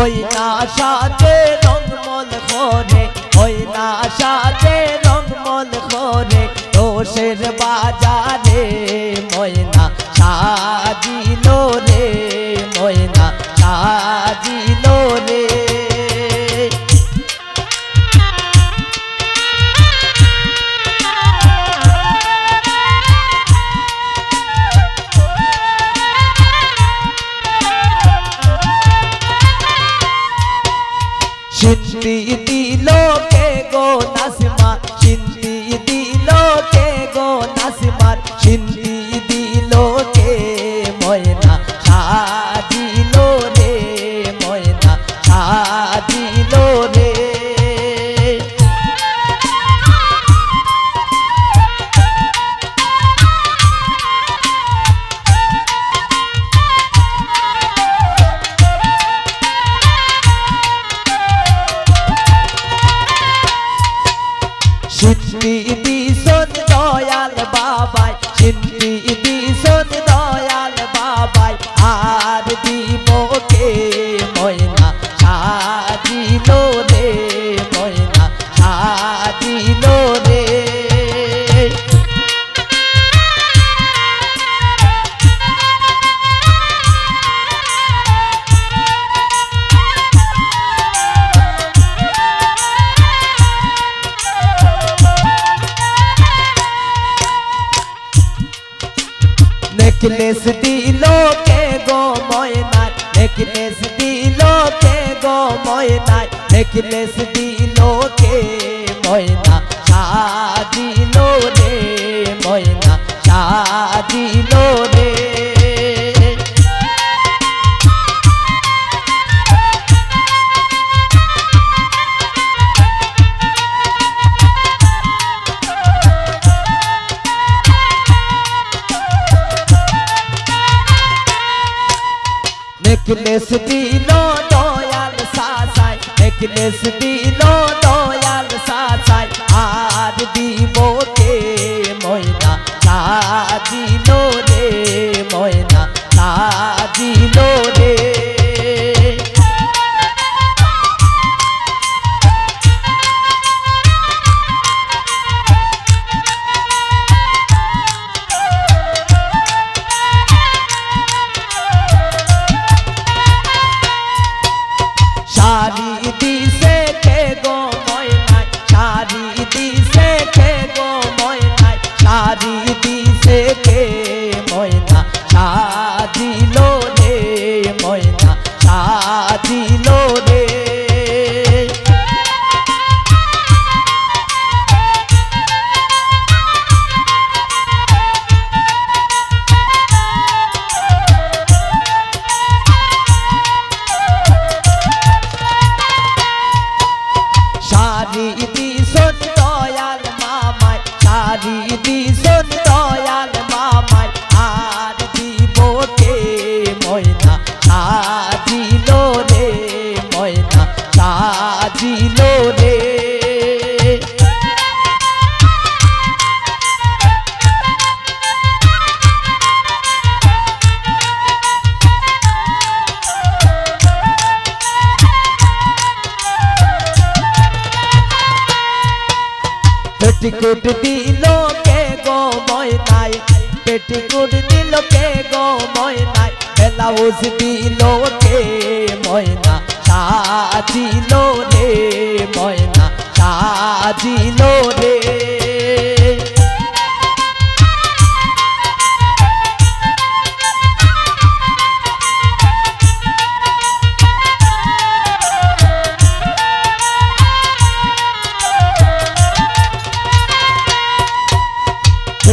ওই না সাজে রংমল করে, ওই না সাজে রংমল করে, দোষের বাজারে ময়না সাজিল রে, ময়না সাজিল রে। সিন্দি দিল কে গো নাসিমার, সিন্দি দিল কে গো নাসিমার, সিন্দি দিল কে ময়না সাজিল রে, ময়না সাজিল রে। সিন্দি দিছন দয়াল বাবাই, সিন্দি দিছন দয়াল বাবাই, আর দিব কে ময়না সাজিল রে, ময়না সাজিল রে। नेकलेस दिलो के गो मयना, नेकलेस दिलो के गो मयना, नेकलेस दिलो के मयना साजिलो रे, मयना साजिलो रे। नेकलेस दिलो दयाल सासाय, नेकलेस दिलो दयाल सासाय, আর দিব কে ময়না সাজিল রে, ময়না সাজিল রে। শাড়ি দিছে কে গো ময়না, শাড়ি দিছে কে গো ময়না, শাড়ি দিছে কে ময়না সাজিল রে, ময়না সাজিল রে। শাড়ি দিছন দয়াল মামাই, শাড়ি দিছন দয়াল মামাই, আর দিব কে ময়না সাজিল রে, ময়না সাজিল রে। पेटीकोट दिलो के गो मयनाय, पेटीकोट दिलो के गो मयनाय, ब्लाउज दिलो के मयना साजिल रे, मयना साजिल रे।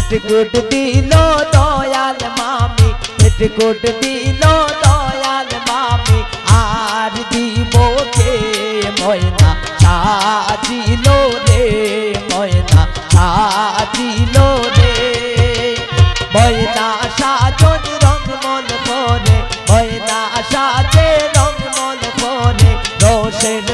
पेटीकोट दिलो दयाल मामी, पेटीकोट दिलो दयाल मामी, আর দিব কে ময়না সাজিল রে, ময়না সাজিল রে। ময়না সাজন রংমল করে, ময়না সাজে রংমল করে, দোষের